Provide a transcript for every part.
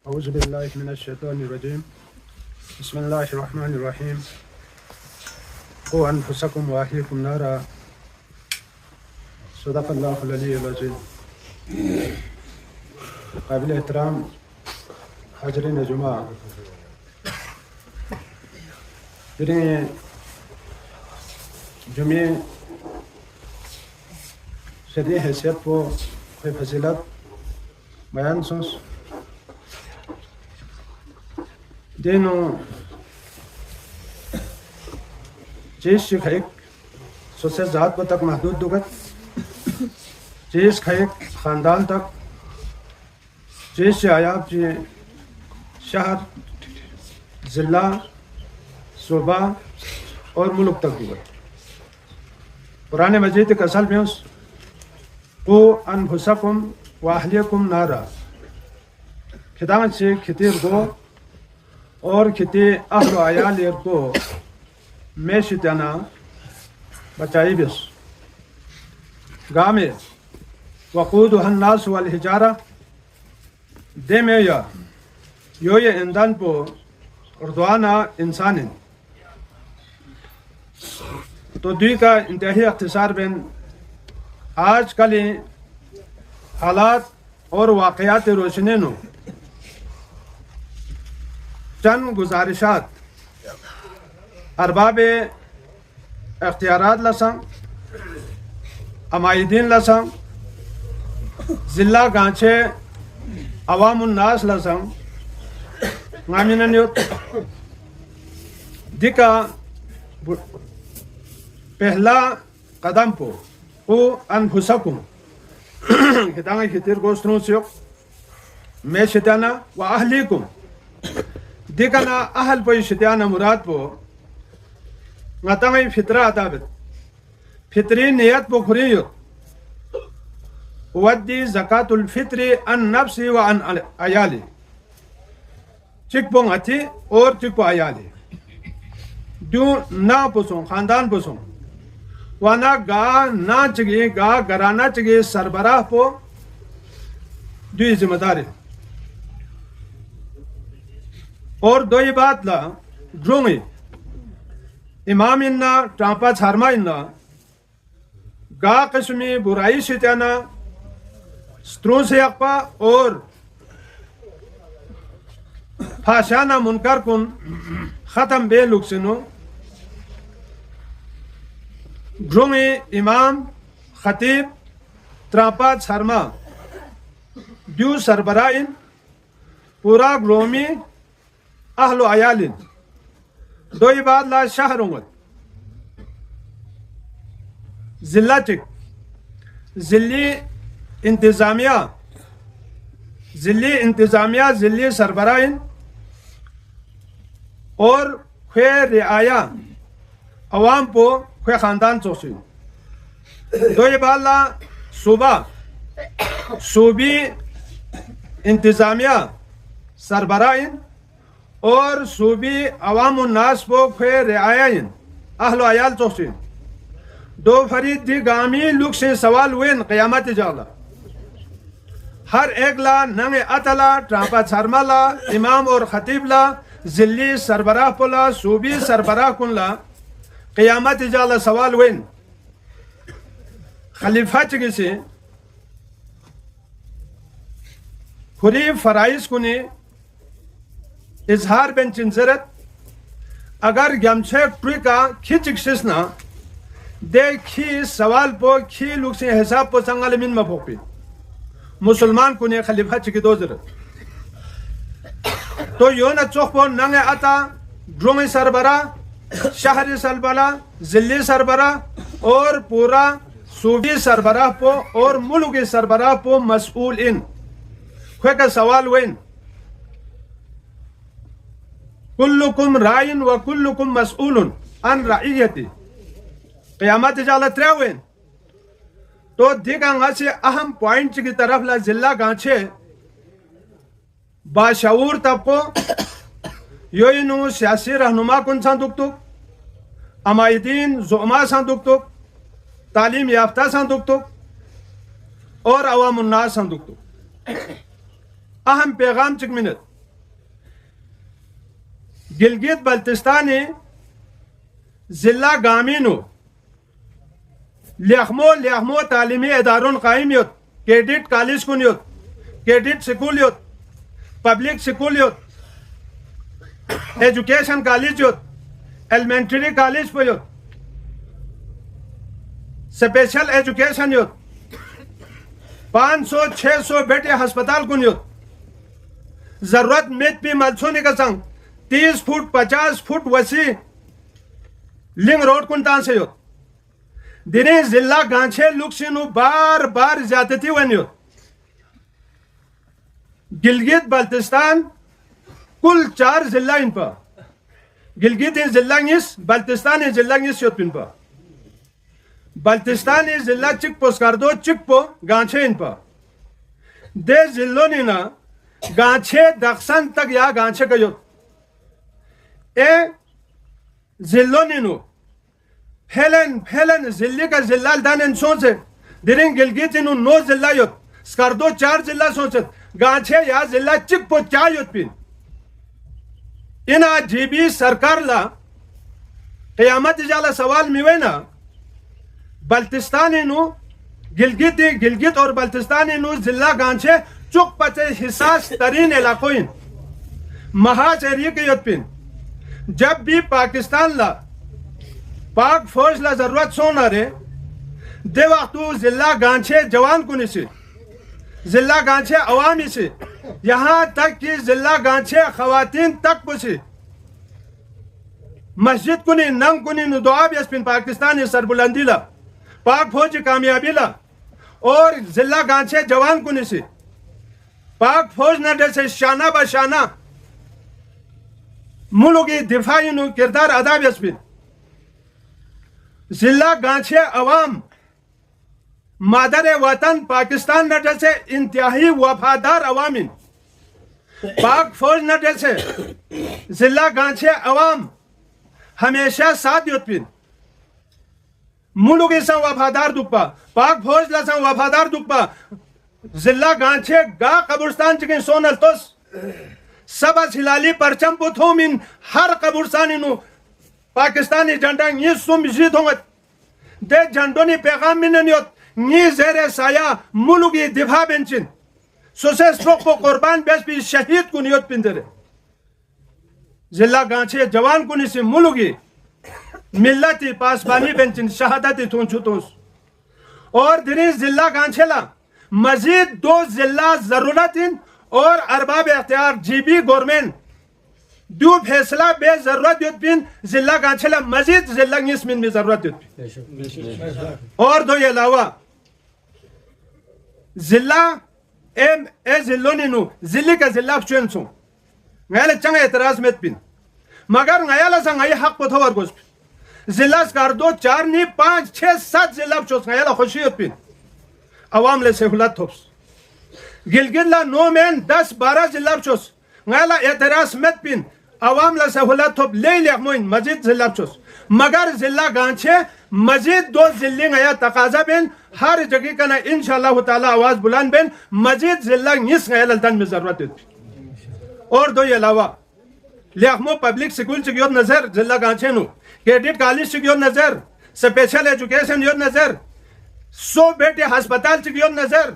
أعوذ بالله من الشيطان الرجيم بسم الله الرحمن الرحيم قوا أنفسكم وأهليكم نارا صدق الله العلي العظيم. قابل احترام حاضرین جمعہ، پھر جمعے شرعی حیثیت کو فضیلت بیان سوس دینو چیز خیک سوسے ذات پر تک محدود دگت چیز خیک خاندان تک چیز سے آیاب جی شہر ضلع صوبہ اور ملک تک دگت قرآن مجید کا اصل میں اس قو انفسکم و اہلیکم نارا خداوت سے کھتیر کو اور کھتی اہل و عیال کو میں شتانا بچائی بس گامے وقودها الناس والحجارہ دے میں یا یو یہ ایندھن پو اردوانا انسان تو دوی کا انتہائی اختصار بین آج کل حالات اور واقعات روشنی نو چند گزارشات ارباب اختیارات لسان عمائدین لسان ضلع گانچے عوام الناس لسان نامیننیوت دیکھا پہلا قدم پو قو انفسکم خداوت خطیر گوستنو سیوک میں شتانا و اہلیکم دیکھنا اہل پوی شتانا مراد پو نتاوی فطرہ عطابت فطری نیت پو خریت ودی زکاة الفطری ان نفسی و ان عیالی چک پو غتی اور چک پو عیالی دو نا پسوں خاندان پسوں وانا گا نا چگی گا گرانا چگی سربراہ پو دوی ذمہ داری اور دوی بات لا ڈرونگی امام اننا ٹرامپا چھارما اننا گا قسمی برائی شتیانا سترون سے اقپا اور فاشانا منکر کن ختم بے لکسنو ڈرونگی امام خطیب ٹرامپا چھارما دیو سربرائن پورا گرومی اہل و عیالین دوی بعد لا شہرونگت ضلع چک ضلعی انتظامیہ ضلعی سربرائن اور خیر رعایا عوام پو خیر خاندان چوسین دوی بعد لا صوبہ صوبی انتظامیہ سربرائن اور صوبی عوام الناس پو خیر رعایین اہل و عیال چوسین دو فرید دی گامی لوگ سے سوال وین قیامت جالا ہر ایک لا ننگ اتلا ٹرامپا چھارما لا امام اور خطیب لا ضلعی سربراہ پلا صوبی سربراہ کن لا قیامت جالا سوال وین خلیفہ چگی سے خوری فرائض کنی اظہار بین چنزرت اگر گمچے ٹوئی کا کھیچک شسنا دے کھی سوال پو کھی لوگ سے حساب پو سنگال من مفوقی مسلمان کنے خلیفہ چکی دو زرت تو یونا چوخ پو ننگ آتا ڈرونگی سربراہ شہری سربراہ ضلعی سربراہ اور پورا صوبی سربراہ پو اور ملکی سربراہ پو مسئول ان خوے کا سوال وین کلکم رائن و کلکم مسئول عن رعیتی قیامت جالت رہے ہوئے تو دیکھا گا سے اہم پوائنٹ کی طرف لا ضلع گانچے باشعور طبقو یوینو سیاسی رہنما کن سان دکتو عمائدین زعما سان دکتو تعلیم یافتہ سان دکتو اور عوام الناس سان دکتو اہم پیغام چک منت گلگت بلتستانی ضلع گامینو لیخمو تعلیمی ادارون قائم یوت کیڈٹ کالج کن یوت کیڈٹ سکول یوت پبلک سکول یوت ایجوکیشن کالج یوت ایلیمنٹری کالج پہ یوت سپیشل ایجوکیشن یوت 500-600 بیٹے ہسپتال کن یوت ضرورت میت پی ملسونی کا سنگ 30 فٹ 50 فٹ وسیع لنگ روڈ کن تان سے یوت دینی ضلع گانچے لکسینو بار بار زیادتی ونی یوت گلگت بلتستان کل 4 ضلع ان پا گلگت ضلع نیس بلتستان ضلع نیس یوت پن پا بلتستان ضلع چک پو سکردو چک پو گانچے ان پا دے ضلعوں نینا گانچے دخسن تک یا گانچے کا یوت اے ضلعوں نینو پھیلن ضلع کا ضلع دانن سونچے درین گلگت انو 9 ضلع یوت سکردو 4 ضلع سونچت گانچے یا ضلع چک پو چا یوت پین اینا جی بی سرکار لا قیامت جالا سوال میوینا بلتستان انو گلگت اور بلتستان انو ضلع گانچے چک پچے حساس ترین علاقوین محاج ایریے کے یوت پین جب بھی پاکستان لا پاک فوج لا ضرورت سونا رے دے وقتو ضلع گانچے جوان کنی سے ضلع گانچے عوامی سے یہاں تک کہ ضلع گانچے خواتین تک پسی مسجد کنی ننگ کنی ندعا بھی اس پن پاکستانی سربلندی لا پاک فوج کامیابی لا اور ضلع گانچے جوان کنی سے پاک فوج نہ جیسے شانہ بشانہ ملکی دفاعی نو کردار ادا بھی اس پن ضلع گانچے عوام مادر وطن پاکستان نہ جیسے انتہائی وفادار عوامین پاک فوج نہ جیسے ضلع گانچے عوام ہمیشہ ساتھ یوت پین ملکی سن وفادار دکپا پاک فوج لسن وفادار دکپا ضلع گانچے گا قبرستان چکن سونل توس سب از ہلالی پرچم پتھو من ہر قبرستانی نو پاکستانی جھنڈا نی سم جیت ہونگت دے جھنڈونی پیغام منن یوت نی زیر سایہ ملکی دفاع بنچن سوسے سوک کو قربان بیس بھی شہید کو نیوت پندرے ضلع گانچے جوان کنی سے ملکی ملتی پاسبانی بنچن شہادتی تھونچو تونس اور دنی ضلع گانچے لا مزید 2 ضلع ضرورت اور ارباب اختیار جی بی گورنمنٹ دو فیصلہ بے ضرورت یوت پین ضلع گانچے لا مزید ضلع نیسمین میں ضرورت یوت پین اور دو یہ علاوہ ضلع اے ضلعوں نینو ضلع کا ضلع چون سوں غیلے چنگ اعتراض میت پین مگر غیالہ سا غی حق پتھو ورگوز پین ضلع سکار 2 4 نہیں 5 6 7 ضلع چوس غیالہ خوشی یوت پین عوام لے سہولت تھوپس گلگت لا 9 مین 10 12 ضلع چوس غیالہ اعتراض میت پین عوام لے سہولت تھوپ لے لیخ موین مزید ضلع چوس مگر ضلع گانچے مزید 2 ضلع غیا تقاضا بین ہر جگہ کنا انشاءاللہ تعالی آواز بلند بین مزید ضلع نیس غیالہ دن میں ضرورت ہے اور دو یہ علاوہ لیخمو پبلک سکول چکیوت نظر ضلع گانچے نو کیڈٹ کالج چکیوت نظر سپیشل ایجوکیشن یوت نظر 100 بیٹے ہسپتال چکیوت نظر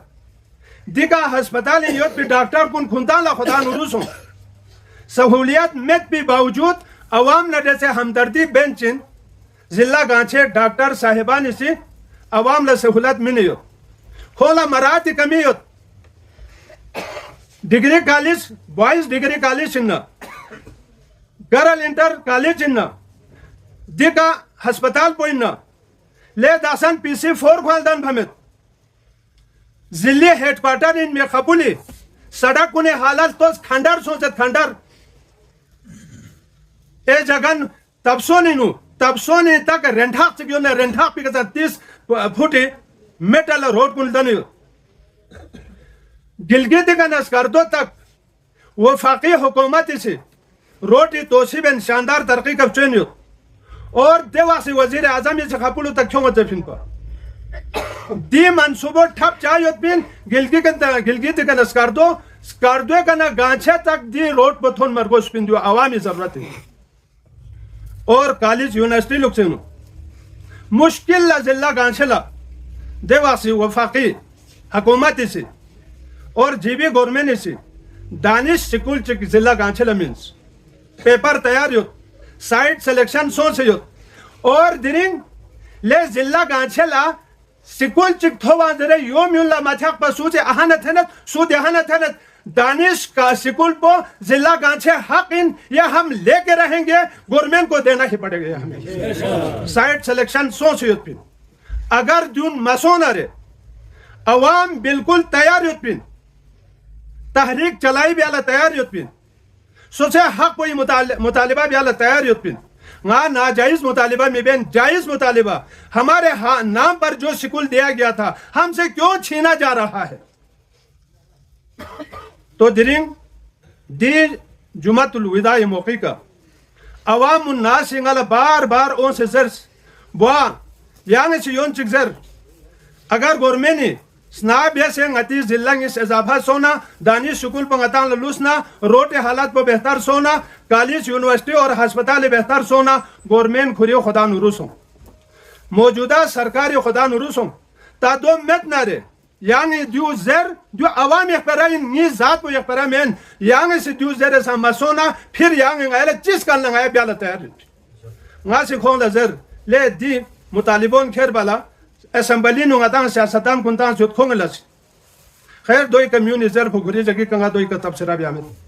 دیگا ہسپتال یوت پی ڈاکٹر کن کھنتان لا خدا نروسوں سہولیات میت پی باوجود عوام نہ جیسے ہمدردی بینچن ضلع گانچے ڈاکٹر صاحبان اسی عوام لا سہولت منی یوت خولا مراتی کمی یوت degree college boys degree college چننا گرل انٹر کالج چننا دیگا ہسپتال پوئننا لے داسن پی سی 4 خوالدان بھمت ضلع ہیڈ کوارٹر ان میں قبولی سڑک کنے حالت توس کھنڈر سوچت کھنڈر اے جگن تبسونی تک رنڈھاق چکیوں نے رنڈھاق پی کتا 30 پھوٹی میٹل روڈ کن دنیو گلگت کا نسکردو تک وفاقی حکومتی سے روٹی توسیب ان شاندار ترقی کب چینیو اور دیواسی وزیر اعظم یہ خپولو تک کیوں متفین پا دی منصوبو ٹھپ چاہیوت بین گلگت کا نسکردو کاردوے کا نا گانچے تک دی روڈ پتھون مرگوش پندیو عوامی ضرورت ہے اور کالج یونیورسٹی لوگ سنو مشکل ضلع گانچلا دیواسی وفاقی حکومت سے اور جی بی گورنمنٹ سے دانش سکول چک ضلع گانچلا مینس پیپر تیار یوت سائٹ سلیکشن سو سے یوت اور درنگ لے ضلع گانچلا سکول چک تھوان درے یوم یولا ماتھاق پا سوچے احانت ہنت سود احانت ہنت دانش کا سکول پو ضلع گانچے حق ان یہ ہم لے کے رہیں گے گورنمنٹ کو دینا ہی پڑے گا ہمیں سائٹ سلیکشن سو سے یوت پین اگر جون مسون آرے عوام بالکل تیار یوت پین تحریک چلائی بھی اللہ تیار یوت پین سوچے حق کوئی مطالبہ بھی اللہ تیار یوت پین ناجائز مطالبہ میں بین جائز مطالبہ ہمارے نام پر جو سکول دیا گیا تھا ہم سے کیوں چھینا جا رہا ہے تو درنگ دی جمعۃ الوداع موقع کا عوام الناس انگل بار بار اون سے زرس بوا یعنی سے یون چک زر اگر گورمنی سناب یا سے ngati ضلع اس اضافہ سونا دانش سکول پر ngatan للوسنا روٹ حالات پر بہتر سونا کالج یونیورسٹی اور ہسپتال بہتر سونا گورنمنٹ کھریو خدا نروسوں موجودہ سرکاری خدا نروسوں تا دو مت نارے یعنی دیو زر دیو عوام اخبرائی نی ذات کو اخبرائی مین یعنی سے دیو زر ایسا مسونا پھر یعنی غیلے چیز کر لنگایا بیالا تیار گا سے کھون زر لے دی مطالبون کھیر بالا اسمبلی نونگتان سیاستان کنتان سیوت کھونگ لسی خیر دوئی کمیونی زر کو گری جگی کنگا دوئی کا تبصرہ بھی آمد